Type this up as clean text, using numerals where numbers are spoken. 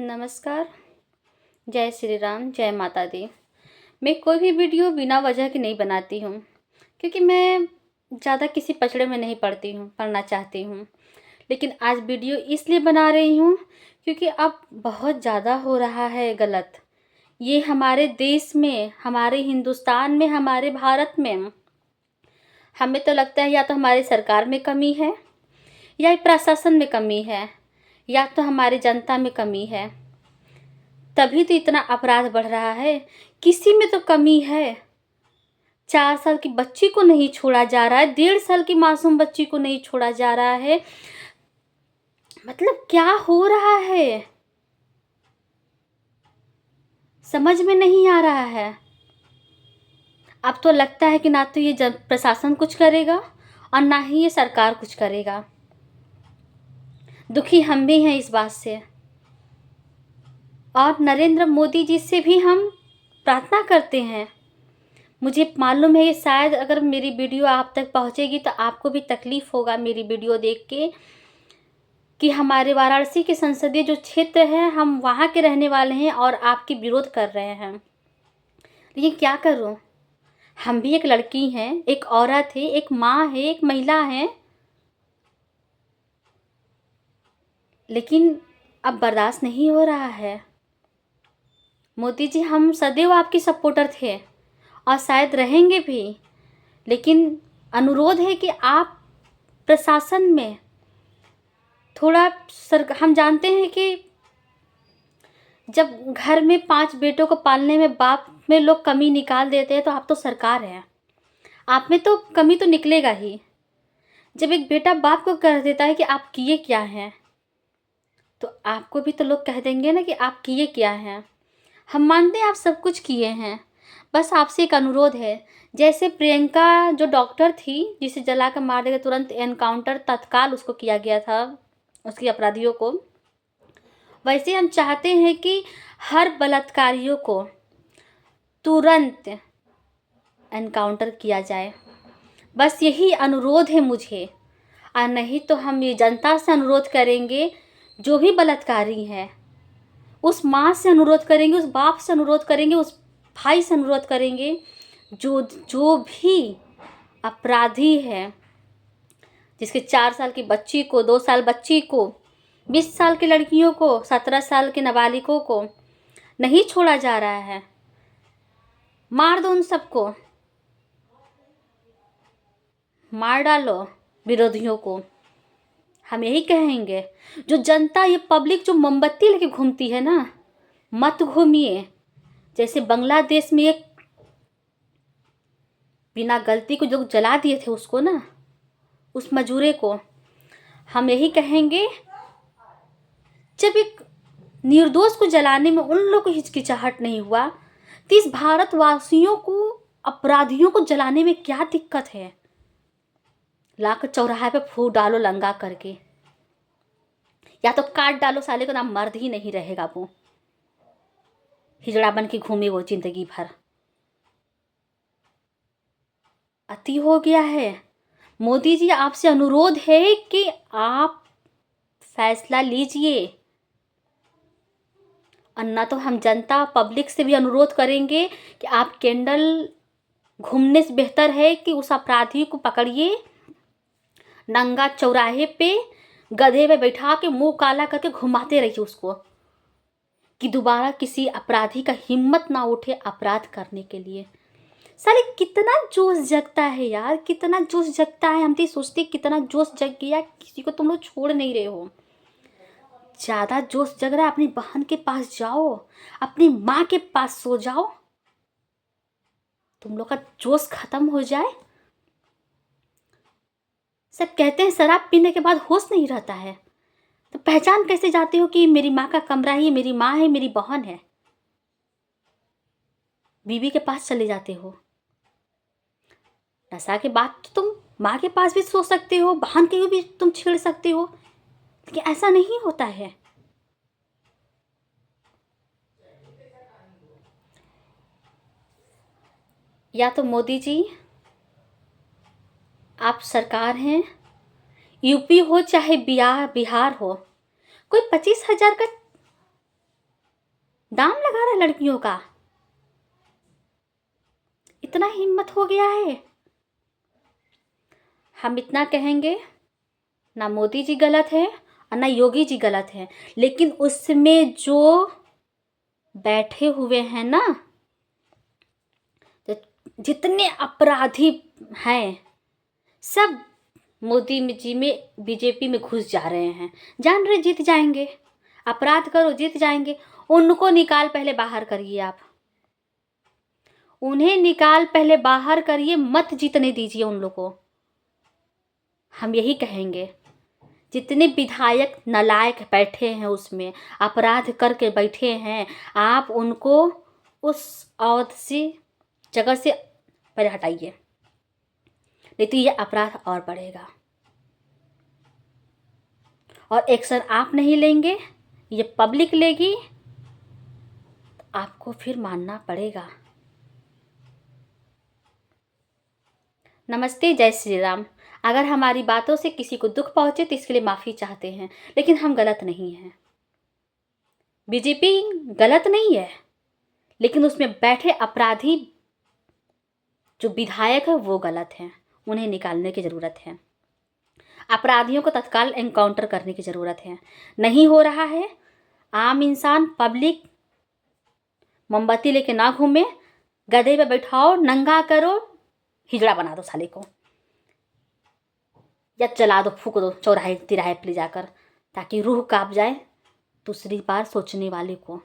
नमस्कार। जय श्री राम, जय माता दी। मैं कोई भी वीडियो बिना वजह के नहीं बनाती हूँ, क्योंकि मैं ज़्यादा किसी पचड़े में नहीं पढ़ना चाहती हूँ। लेकिन आज वीडियो इसलिए बना रही हूँ क्योंकि अब बहुत ज़्यादा हो रहा है गलत। ये हमारे देश में, हमारे हिंदुस्तान में, हमारे भारत में। हमें तो लगता है या तो हमारी सरकार में कमी है, या प्रशासन में कमी है, या तो हमारी जनता में कमी है। तभी तो इतना अपराध बढ़ रहा है। किसी में तो कमी है। 4 साल की बच्ची को नहीं छोड़ा जा रहा है, 1.5 साल की मासूम बच्ची को नहीं छोड़ा जा रहा है। मतलब क्या हो रहा है, समझ में नहीं आ रहा है। अब तो लगता है कि ना तो ये प्रशासन कुछ करेगा और ना ही ये सरकार कुछ करेगा। दुखी हम भी हैं इस बात से, और नरेंद्र मोदी जी से भी हम प्रार्थना करते हैं। मुझे मालूम है कि शायद अगर मेरी वीडियो आप तक पहुंचेगी तो आपको भी तकलीफ़ होगा मेरी वीडियो देख के, कि हमारे वाराणसी के संसदीय जो क्षेत्र है, हम वहाँ के रहने वाले हैं और आपकी विरोध कर रहे हैं। लेकिन क्या करूँ, हम भी एक लड़की हैं, एक औरत है, एक माँ है, एक महिला है। लेकिन अब बर्दाश्त नहीं हो रहा है। मोदी जी, हम सदैव आपकी सपोर्टर थे और शायद रहेंगे भी। लेकिन अनुरोध है कि आप प्रशासन में थोड़ा हम जानते हैं कि जब घर में 5 बेटों को पालने में बाप में लोग कमी निकाल देते हैं, तो आप तो सरकार हैं, आप में तो कमी तो निकलेगा ही। जब एक बेटा बाप को कह देता है कि आप किए क्या हैं, तो आपको भी तो लोग कह देंगे ना कि आप किए क्या हैं। हम मानते हैं आप सब कुछ किए हैं, बस आपसे एक अनुरोध है। जैसे प्रियंका जो डॉक्टर थी जिसे जला कर मार देगा, तुरंत एनकाउंटर तत्काल उसको किया गया था, उसकी अपराधियों को, वैसे हम चाहते हैं कि हर बलात्कारियों को तुरंत एनकाउंटर किया जाए। बस यही अनुरोध है मुझे। और नहीं तो हम ये जनता से अनुरोध करेंगे, जो भी बलात्कारी है, उस माँ से अनुरोध करेंगे, उस बाप से अनुरोध करेंगे, उस भाई से अनुरोध करेंगे, जो जो भी अपराधी है, जिसके 4 साल की बच्ची को, 2 साल बच्ची को, 20 साल की लड़कियों को, 17 साल के नाबालिगों को नहीं छोड़ा जा रहा है, मार दो उन सबको, मार डालो विरोधियों को। हम यही कहेंगे। जो जनता, ये पब्लिक जो मोमबत्ती लेके घूमती है ना, मत घूमिए। जैसे बांग्लादेश में एक बिना गलती को जो जला दिए थे उसको ना, उस मजूरे को, हम यही कहेंगे, जब एक निर्दोष को जलाने में उन लोगों को हिचकिचाहट नहीं हुआ, तो इस भारतवासियों को, अपराधियों को जलाने में क्या दिक्कत है। लाकर चौराहे पे फूट डालो लंगा करके, या तो काट डालो साले को, ना मर्द ही नहीं रहेगा वो, हिजड़ा बन के घूमे वो जिंदगी भर। अति हो गया है। मोदी जी, आपसे अनुरोध है कि आप फैसला लीजिए। और न तो हम जनता पब्लिक से भी अनुरोध करेंगे कि आप कैंडल घूमने से बेहतर है कि उस अपराधी को पकड़िए, नंगा चौराहे पे गधे पे बैठा के मुंह काला करके घुमाते रहिए उसको, कि दोबारा किसी अपराधी का हिम्मत ना उठे अपराध करने के लिए। साले कितना जोश जगता है यार, कितना जोश जगता है। हम तो सोचते कितना जोश जग गया, किसी को तुम लोग छोड़ नहीं रहे हो। ज़्यादा जोश जग रहा है, अपनी बहन के पास जाओ, अपनी माँ के पास सो जाओ, तुम लोग का जोश खत्म हो जाए। सब कहते हैं शराब पीने के बाद होश नहीं रहता है, तो पहचान कैसे जाते हो कि मेरी माँ का कमरा है, मेरी माँ है, मेरी बहन है। बीवी के पास चले जाते हो। नशा के बाद तो तुम माँ के पास भी सो सकते हो, बहन के भी तुम छेड़ सकते हो, लेकिन ऐसा नहीं होता है। या तो मोदी जी, आप सरकार हैं, यूपी हो चाहे बिहार हो, कोई 25,000 का दाम लगा रहा है लड़कियों का। इतना हिम्मत हो गया है। हम इतना कहेंगे, ना मोदी जी गलत है और ना योगी जी गलत है, लेकिन उसमें जो बैठे हुए हैं ना, तो जितने अपराधी हैं सब मोदी जी में, बीजेपी में घुस जा रहे हैं। जान रहे जीत जाएंगे, अपराध करो जीत जाएंगे। उनको निकाल पहले बाहर करिए आप, उन्हें निकाल पहले बाहर करिए, मत जीतने दीजिए उन लोगों को। हम यही कहेंगे, जितने विधायक नालायक बैठे हैं उसमें, अपराध करके बैठे हैं, आप उनको उस औद से जगह से पहले हटाइए, नहीं तो ये अपराध और बढ़ेगा। और एक्शन आप नहीं लेंगे, ये पब्लिक लेगी, आपको फिर मानना पड़ेगा। नमस्ते, जय श्री राम। अगर हमारी बातों से किसी को दुख पहुंचे तो इसके लिए माफ़ी चाहते हैं, लेकिन हम गलत नहीं हैं। बीजेपी गलत नहीं है, लेकिन उसमें बैठे अपराधी जो विधायक है वो गलत हैं, उन्हें निकालने की ज़रूरत है। अपराधियों को तत्काल एनकाउंटर करने की ज़रूरत है। नहीं हो रहा है, आम इंसान पब्लिक मोमबत्ती लेके ना घूमे, गधे पे बैठाओ, नंगा करो, हिजड़ा बना दो साले को, या जला दो, फूक दो चौराहे तिराहे पर ले जाकर, ताकि रूह कांप जाए दूसरी बार सोचने वाले को।